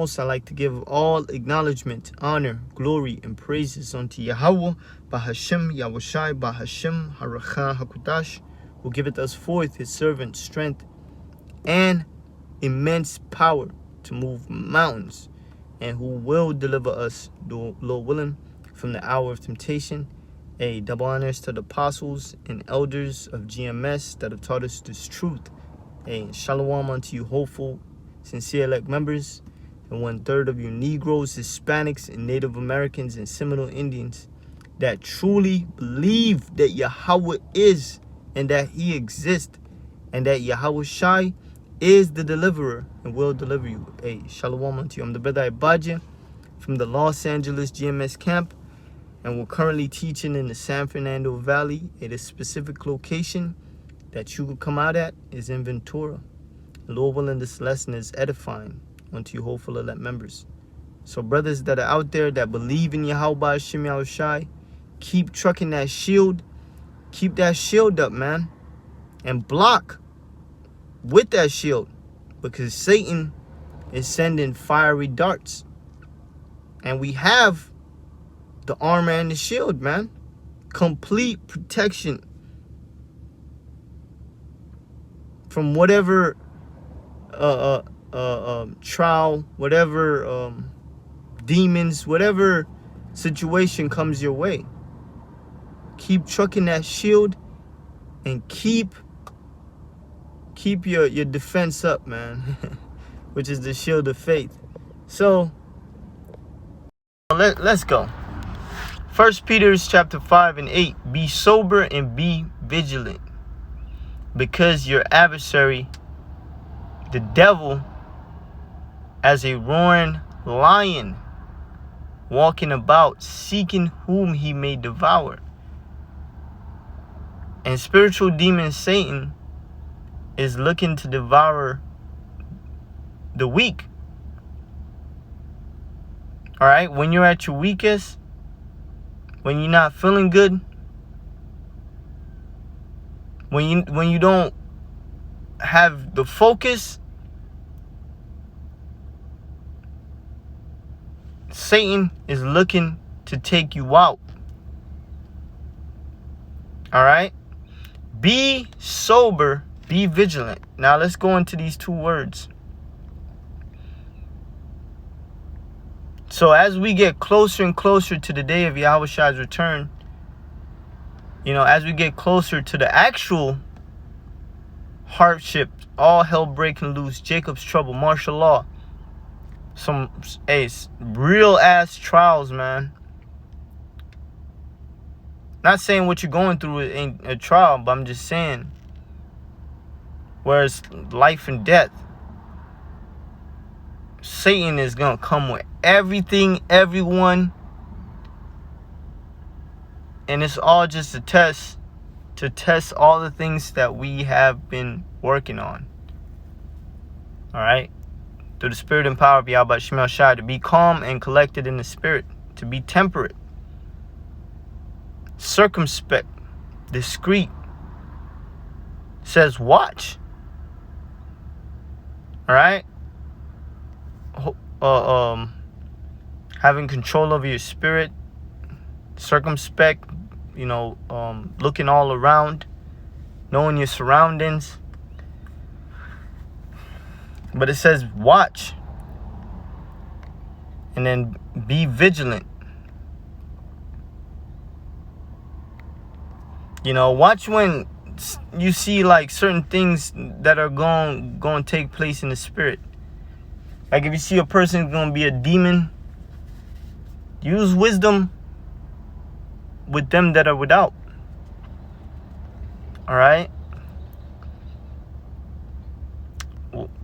Most, I like to give all acknowledgement, honor, glory, and praises unto Yahweh, Bahashem, Yahushai, Bahashem, Harachah, Hakudash, who giveth us forth his servant strength and immense power to move mountains, and who will deliver us, Lord willing, from the hour of temptation. A double honors to the apostles and elders of GMS that have taught us this truth. A shalom unto you, hopeful, sincere elect members, and 1/3 of you Negroes, Hispanics, and Native Americans and Seminole Indians that truly believe that Yahweh is and that he exists, and that Yahweh Shai is the deliverer and will deliver you. Hey, shalom unto you. I'm the brother Ibaja from the Los Angeles GMS camp, and we're currently teaching in the San Fernando Valley at a specific location that you could come out at is in Ventura. Lord willing, this lesson is edifying unto you hopeful elect members. So brothers that are out there that believe in Yahweh Hashem Yahushai, keep trucking that shield. Keep that shield up, man. And block with that shield, because Satan is sending fiery darts. And we have the armor and the shield, man. Complete protection from whatever trial, whatever demons, whatever situation comes your way. Keep trucking that shield and keep your defense up, man. Which is the shield of faith. So let's go. 1 Peter chapter 5 and 8. Be sober and be vigilant, because your adversary, the devil, as a roaring lion, walking about, seeking whom he may devour. And spiritual demon Satan is looking to devour the weak. All right, when you're at your weakest, when you're not feeling good, when you don't have the focus, Satan is looking to take you out. All right? Be sober, be vigilant. Now let's go into these two words. So as we get closer and closer to the day of Yahweh Shai's return, as we get closer to the actual hardship, all hell breaking loose, Jacob's trouble, martial law, some real ass trials, man. Not saying what you're going through ain't a trial, but I'm just saying where it's life and death. Satan is gonna come with everything, everyone, and it's all just a test to test all the things that we have been working on. All right, through the spirit and power of Yahweh Shemel Shai, to be calm and collected in the spirit, to be temperate, circumspect, discreet. It says watch. All right. Having control over your spirit, circumspect, looking all around, knowing your surroundings. But it says watch, and then be vigilant. Watch when you see like certain things that are going to take place in the spirit. Like if you see a person going to be a demon, use wisdom with them that are without. All right.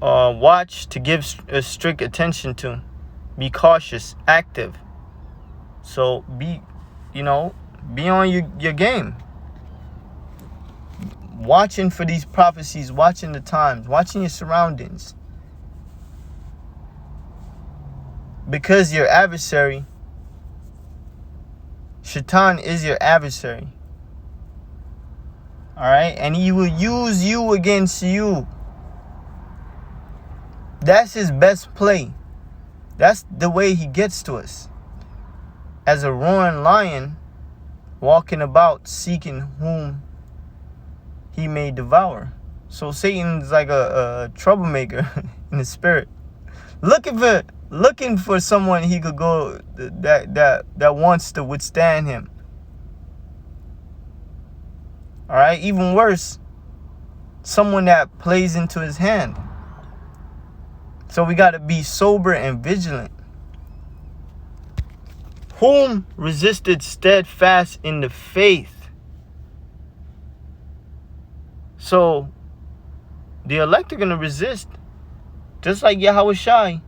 Watch, to give strict attention to. Be cautious, active. So be on your game. Watching for these prophecies, watching the times, watching your surroundings. Because your adversary, Shaitan is your adversary. All right? And he will use you against you. That's his best play. That's the way he gets to us. As a roaring lion, walking about, seeking whom he may devour. So Satan's like a troublemaker in the spirit, looking for someone he could go that wants to withstand him. All right, even worse, someone that plays into his hand. So we got to be sober and vigilant. Whom resisted steadfast in the faith. So the elect are going to resist. Just like Yahushua,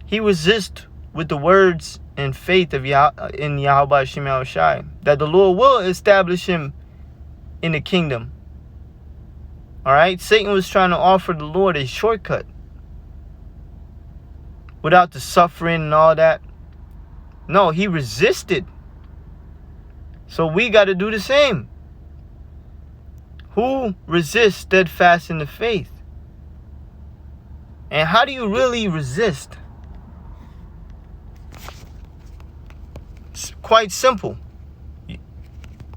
he resists with the words and faith of in Yahweh Hashem Yahushua, that the Lord will establish him in the kingdom. All right, Satan was trying to offer the Lord a shortcut without the suffering and all that. No, he resisted. So we got to do the same. Who resists steadfast in the faith? And how do you really resist? It's quite simple.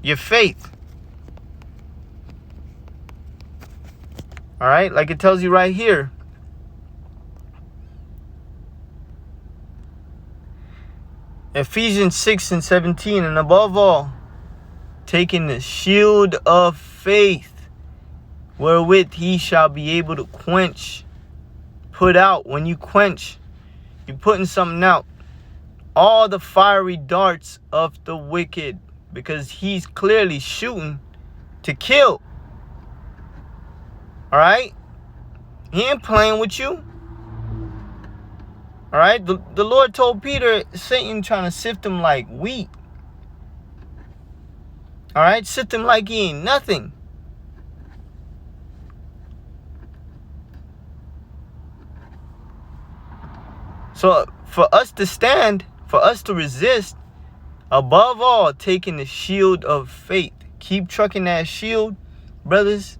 Your faith. All right, like it tells you right here. Ephesians 6:17, and above all, taking the shield of faith, wherewith he shall be able to quench, put out. When you quench, you're putting something out. All the fiery darts of the wicked, because he's clearly shooting to kill. All right? He ain't playing with you. All right? The Lord told Peter, Satan trying to sift him like wheat. All right? Sift him like he ain't nothing. So for us to stand, for us to resist, above all, taking the shield of faith. Keep trucking that shield, brothers.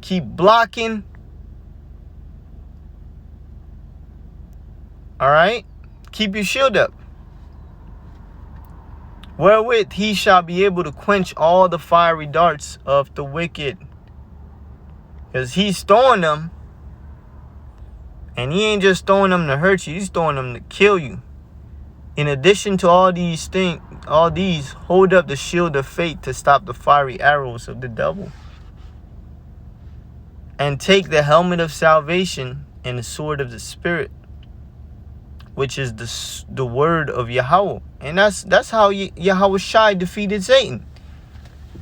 Keep blocking. All right? Keep your shield up. Wherewith he shall be able to quench all the fiery darts of the wicked. Because he's throwing them. And he ain't just throwing them to hurt you. He's throwing them to kill you. In addition to all these things, hold up the shield of faith to stop the fiery arrows of the devil. And take the helmet of salvation and the sword of the Spirit, which is the word of Yahweh. And that's how Yahushua defeated Satan.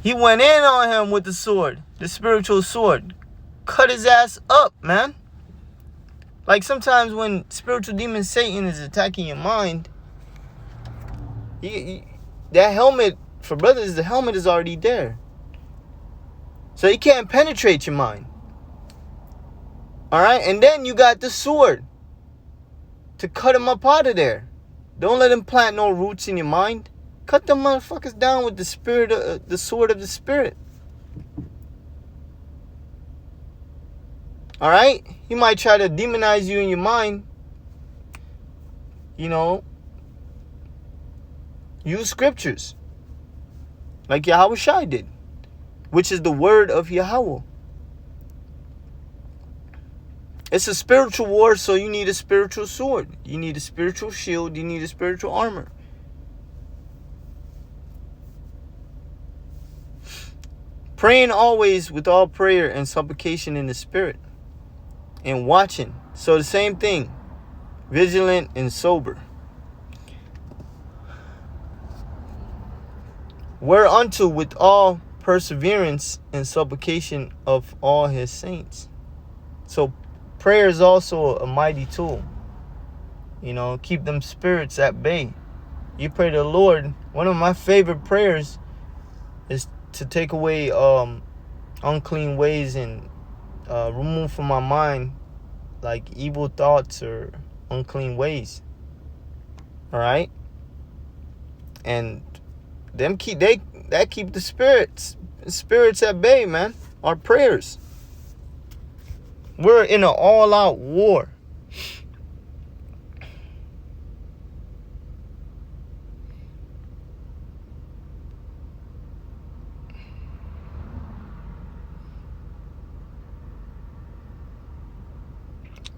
He went in on him with the sword, the spiritual sword. Cut his ass up, man. Like sometimes when spiritual demon Satan is attacking your mind, that helmet, for brothers, the helmet is already there. So he can't penetrate your mind. All right? And then you got the sword to cut him up out of there. Don't let him plant no roots in your mind. Cut them motherfuckers down with the spirit, the sword of the Spirit. All right? He might try to demonize you in your mind. You know, use scriptures like Yahushua did, which is the word of Yahweh. It's a spiritual war, so you need a spiritual sword. You need a spiritual shield. You need a spiritual armor. Praying always with all prayer and supplication in the Spirit. And watching. So the same thing. Vigilant and sober. Whereunto with all perseverance and supplication of all his saints. So prayer is also a mighty tool. You know, keep them spirits at bay. You pray to the Lord. One of my favorite prayers is to take away unclean ways and remove from my mind like evil thoughts or unclean ways. All right? And keep the spirits at bay, man. Our prayers. We're in an all-out war.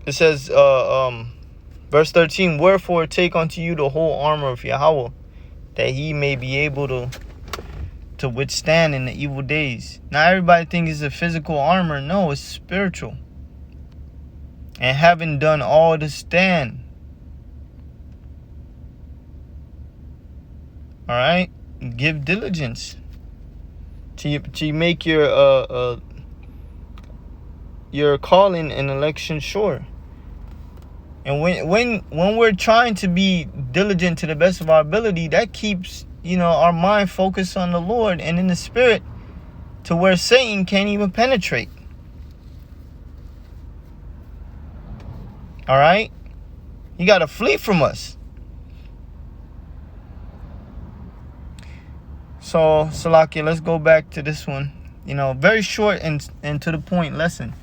It says, verse 13, wherefore take unto you the whole armor of Yahweh, that he may be able to withstand in the evil days. Now everybody thinks it's a physical armor. No, it's spiritual. And having done all to stand. All right, give diligence to make your calling and election sure. And when we're trying to be diligent to the best of our ability, that keeps, our mind focused on the Lord and in the Spirit, to where Satan can't even penetrate. All right, you got to flee from us. So, Salakia, let's go back to this one. Very short and to the point lesson.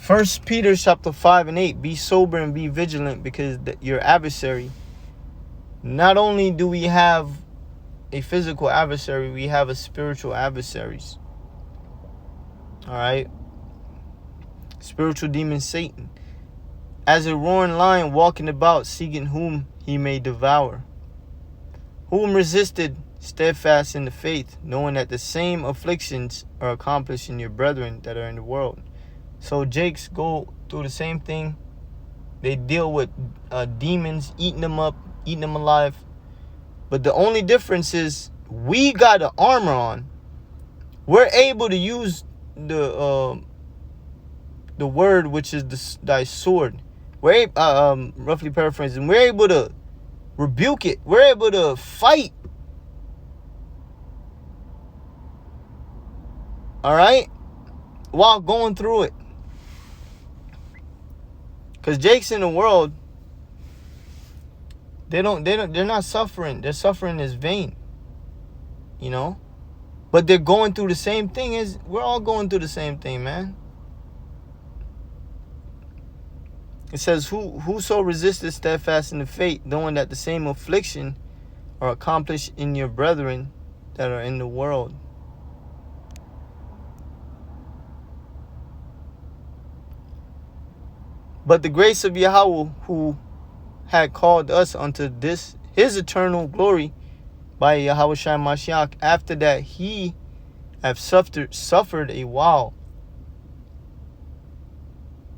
1 Peter chapter 5 and 8. Be sober and be vigilant, because your adversary. Not only do we have a physical adversary, we have a spiritual adversaries. All right. Spiritual demon Satan. As a roaring lion walking about, seeking whom he may devour. Whom resisted steadfast in the faith, knowing that the same afflictions are accomplished in your brethren that are in the world. So Jakes go through the same thing. They deal with demons, eating them up, eating them alive. But the only difference is we got the armor on. We're able to use the word, which is thy sword. We're roughly paraphrasing. We're able to rebuke it. We're able to fight. All right, while going through it. Because Jake's in the world, they're not suffering. Their suffering is vain, but they're going through the same thing as we're all going through the same thing, man. It says, whoso resisted steadfast in the faith, knowing that the same affliction are accomplished in your brethren that are in the world. But the grace of Yahweh, who had called us unto this his eternal glory by Yahweh Shai Mashiach, after that he have suffered a while.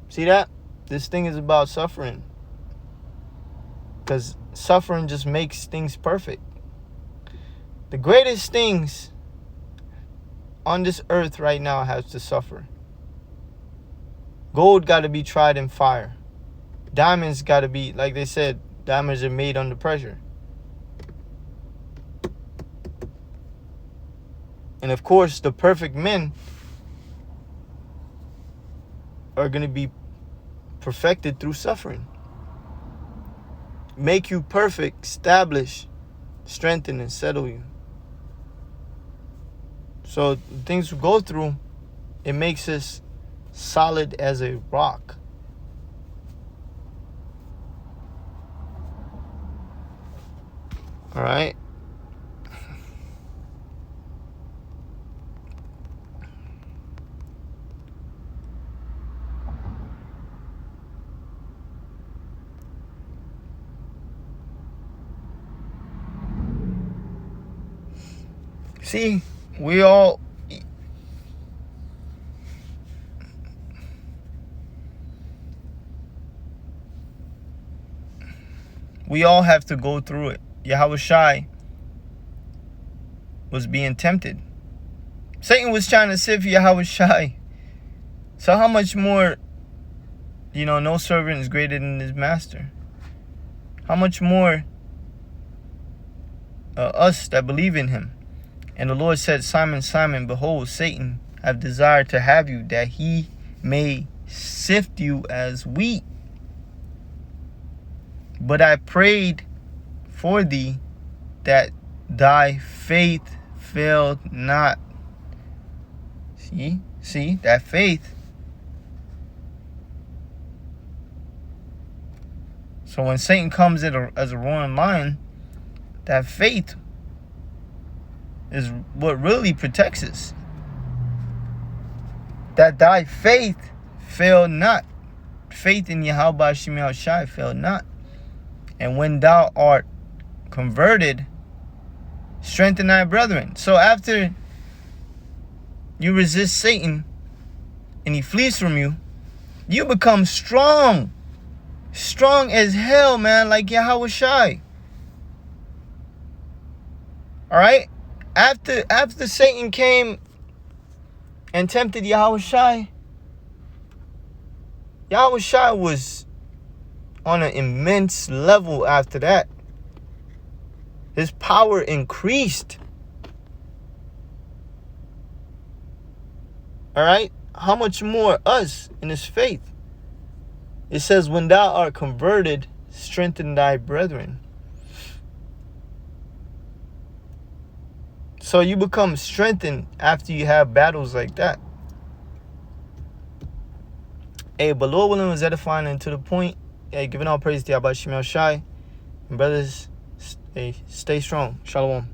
See that? This thing is about suffering. Because suffering just makes things perfect. The greatest things on this earth right now has to suffer. Gold got to be tried in fire. Diamonds got to be, like they said, diamonds are made under pressure. And of course, the perfect men are going to be perfected through suffering. Make you perfect, establish, strengthen, and settle you. So things we go through, it makes us solid as a rock. All right. See, we all have to go through it. Yahweh Shai was being tempted. Satan was trying to sift Yahweh Shai. So how much more, no servant is greater than his master. How much more us that believe in him. And the Lord said, Simon, Simon, behold, Satan have desired to have you, that he may sift you as wheat. But I prayed for thee, that thy faith failed not. See, that faith. So when Satan comes in as a roaring lion, that faith is what really protects us. That thy faith fail not. faith in Yahweh Hashem Yahushai fail not. And when thou art converted, strengthen thy brethren. So after you resist Satan and he flees from you, you become strong. Strong as hell, man, like Yahushai. Alright? After Satan came and tempted Yahushai, Yahushai was on an immense level after that. His power increased. Alright? How much more us in his faith? It says, when thou art converted, strengthen thy brethren. So you become strengthened after you have battles like that. Hey, but Lord willing was edifying and to the point. Hey, giving all praise to Yahweh Hashem Yahushai. And brothers, hey, stay strong. Shalom.